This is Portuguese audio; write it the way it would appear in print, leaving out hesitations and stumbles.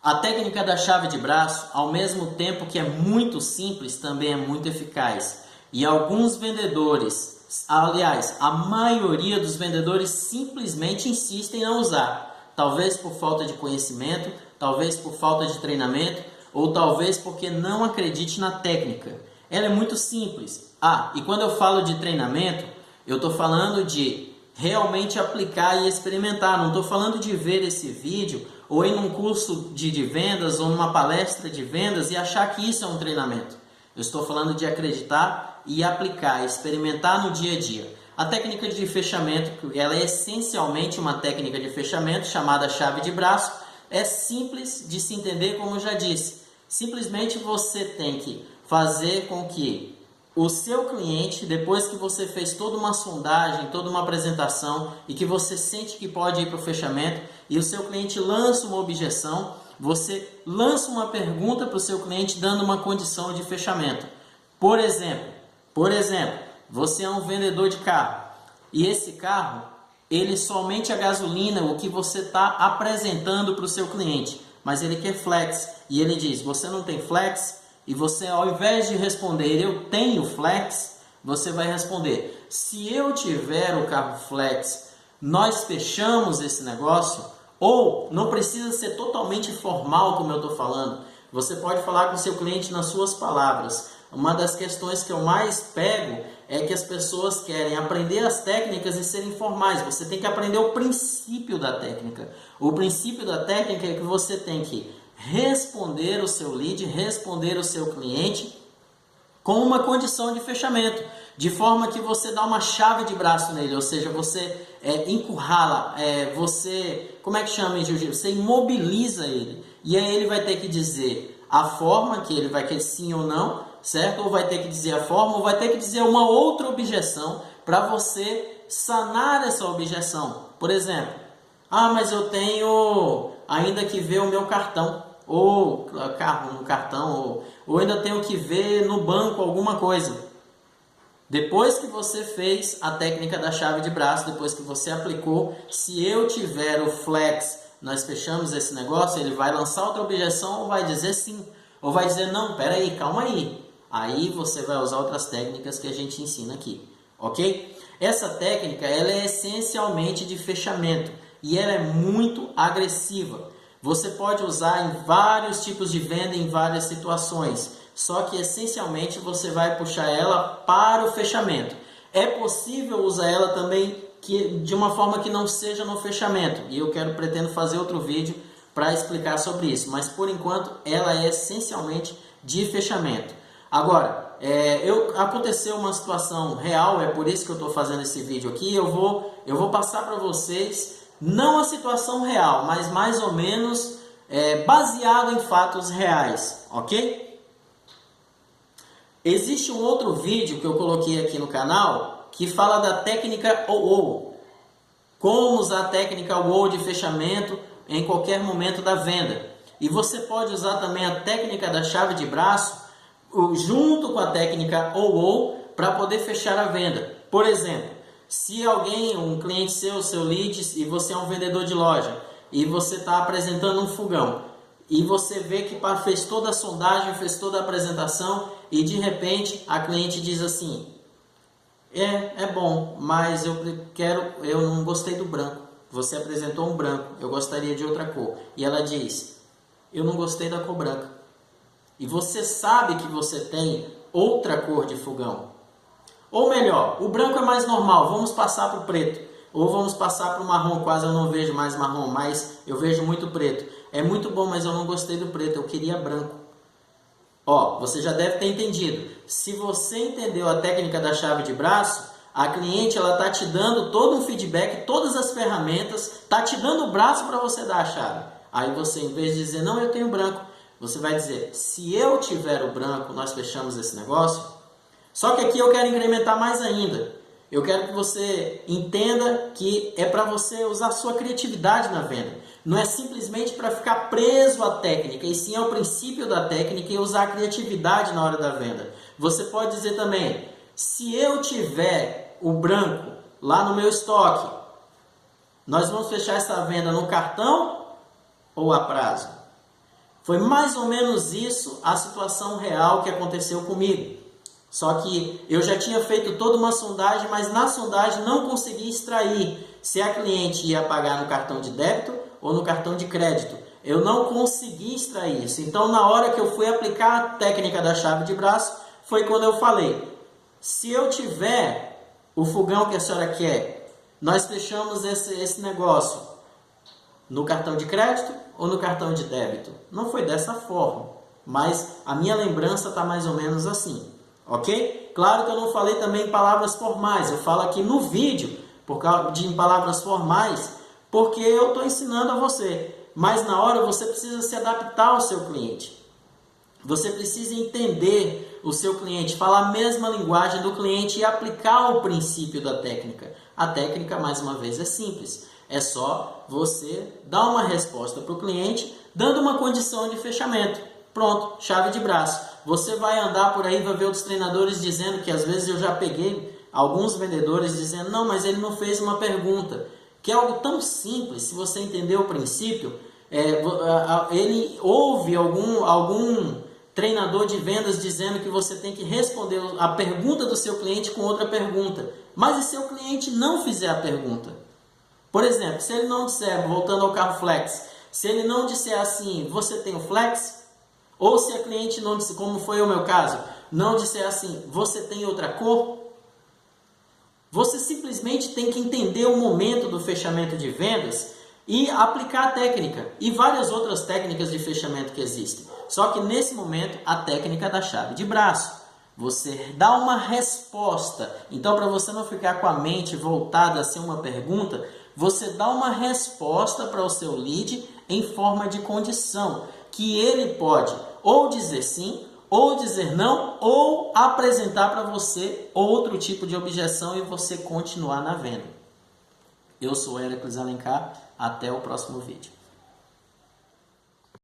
A técnica da chave de braço, ao mesmo tempo que é muito simples, também é muito eficaz. E alguns vendedores, aliás, a maioria dos vendedores simplesmente insistem em não usar. Talvez por falta de conhecimento, talvez por falta de treinamento, ou talvez porque não acredite na técnica. Ela é muito simples. E quando eu falo de treinamento, eu estou falando de realmente aplicar e experimentar. Não estou falando de ver esse vídeo ou ir num curso de vendas ou numa palestra de vendas e achar que isso é um treinamento. Eu estou falando de acreditar e aplicar, experimentar no dia a dia. A técnica de fechamento, ela é essencialmente uma técnica de fechamento chamada chave de braço. É simples de se entender, como eu já disse. Simplesmente você tem que fazer com que o seu cliente, depois que você fez toda uma sondagem, toda uma apresentação e que você sente que pode ir para o fechamento e o seu cliente lança uma objeção, você lança uma pergunta para o seu cliente dando uma condição de fechamento. Por exemplo, você é um vendedor de carro e esse carro, ele somente a gasolina, o que você está apresentando para o seu cliente, mas ele quer flex e ele diz, você não tem flex? E você, ao invés de responder, eu tenho flex, você vai responder, se eu tiver o carro flex, nós fechamos esse negócio? Ou não precisa ser totalmente formal como eu estou falando. Você pode falar com o seu cliente nas suas palavras. Uma das questões que eu mais pego é que as pessoas querem aprender as técnicas e serem formais. Você tem que aprender o princípio da técnica. O princípio da técnica é que você tem que responder o seu lead, responder o seu cliente com uma condição de fechamento, de forma que você dá uma chave de braço nele, ou seja, você encurrala, você, como é que chama em jiu-jitsu? Você imobiliza ele, e aí ele vai ter que dizer a forma, que ele vai querer sim ou não, certo? Ou vai ter que dizer a forma, ou vai ter que dizer uma outra objeção para você sanar essa objeção. Por exemplo, mas eu tenho ainda que ver o meu cartão, ou no cartão, ou ainda tenho que ver no banco alguma coisa. Depois que você fez a técnica da chave de braço, depois que você aplicou, se eu tiver o flex, nós fechamos esse negócio, ele vai lançar outra objeção ou vai dizer sim, ou vai dizer não, peraí, calma aí. Aí você vai usar outras técnicas que a gente ensina aqui, ok? Essa técnica, ela é essencialmente de fechamento e ela é muito agressiva. Você pode usar em vários tipos de venda, em várias situações. Só que, essencialmente, você vai puxar ela para o fechamento. É possível usar ela também de uma forma que não seja no fechamento. E eu pretendo fazer outro vídeo para explicar sobre isso. Mas, por enquanto, ela é essencialmente de fechamento. Agora, aconteceu uma situação real, é por isso que eu estou fazendo esse vídeo aqui. Eu vou passar para vocês... não a situação real, mas mais ou menos baseado em fatos reais, ok? Existe um outro vídeo que eu coloquei aqui no canal que fala da técnica OO. Como usar a técnica OO de fechamento em qualquer momento da venda. E você pode usar também a técnica da chave de braço junto com a técnica OO para poder fechar a venda. Por exemplo, se alguém, um cliente seu lead, e você é um vendedor de loja, e você está apresentando um fogão, e você vê que fez toda a sondagem, fez toda a apresentação, e de repente a cliente diz assim, é bom, mas eu não gostei do branco. Você apresentou um branco, eu gostaria de outra cor. E ela diz, eu não gostei da cor branca. E você sabe que você tem outra cor de fogão. Ou melhor, o branco é mais normal, vamos passar para o preto. Ou vamos passar para o marrom, quase eu não vejo mais marrom, mas eu vejo muito preto. É muito bom, mas eu não gostei do preto, eu queria branco. Você já deve ter entendido. Se você entendeu a técnica da chave de braço, a cliente está te dando todo um feedback, todas as ferramentas, está te dando o braço para você dar a chave. Aí você, em vez de dizer, não, eu tenho branco, você vai dizer, se eu tiver o branco, nós fechamos esse negócio. Só que aqui eu quero incrementar mais ainda. Eu quero que você entenda que é para você usar sua criatividade na venda. Não é simplesmente para ficar preso à técnica, e sim ao princípio da técnica e usar a criatividade na hora da venda. Você pode dizer também, se eu tiver o branco lá no meu estoque, nós vamos fechar essa venda no cartão ou a prazo? Foi mais ou menos isso a situação real que aconteceu comigo. Só que eu já tinha feito toda uma sondagem, mas na sondagem não consegui extrair se a cliente ia pagar no cartão de débito ou no cartão de crédito. Eu não consegui extrair isso. Então, na hora que eu fui aplicar a técnica da chave de braço, foi quando eu falei: se eu tiver o fogão que a senhora quer, nós fechamos esse negócio no cartão de crédito ou no cartão de débito? Não foi dessa forma, mas a minha lembrança está mais ou menos assim, ok? Claro que eu não falei também em palavras formais, eu falo aqui no vídeo em palavras formais, porque eu estou ensinando a você, mas na hora você precisa se adaptar ao seu cliente. Você precisa entender o seu cliente, falar a mesma linguagem do cliente e aplicar o princípio da técnica. A técnica, mais uma vez, é simples. É só você dar uma resposta para o cliente, dando uma condição de fechamento. Pronto, chave de braço. Você vai andar por aí, vai ver outros treinadores dizendo que às vezes eu já peguei alguns vendedores dizendo: não, mas ele não fez uma pergunta. Que é algo tão simples, se você entender o princípio. Ele ouve algum treinador de vendas dizendo que você tem que responder a pergunta do seu cliente com outra pergunta. Mas e se o cliente não fizer a pergunta? Por exemplo, se ele não disser, voltando ao carro flex, se ele não disser assim: você tem o flex? Ou se a cliente não disser, como foi o meu caso, não disser assim: você tem outra cor? Você simplesmente tem que entender o momento do fechamento de vendas e aplicar a técnica e várias outras técnicas de fechamento que existem. Só que nesse momento, a técnica da chave de braço. Você dá uma resposta. Então, para você não ficar com a mente voltada a ser uma pergunta, você dá uma resposta para o seu lead em forma de condição, que ele pode ou dizer sim, ou dizer não, ou apresentar para você outro tipo de objeção e você continuar na venda. Eu sou Héracles Alencar, até o próximo vídeo.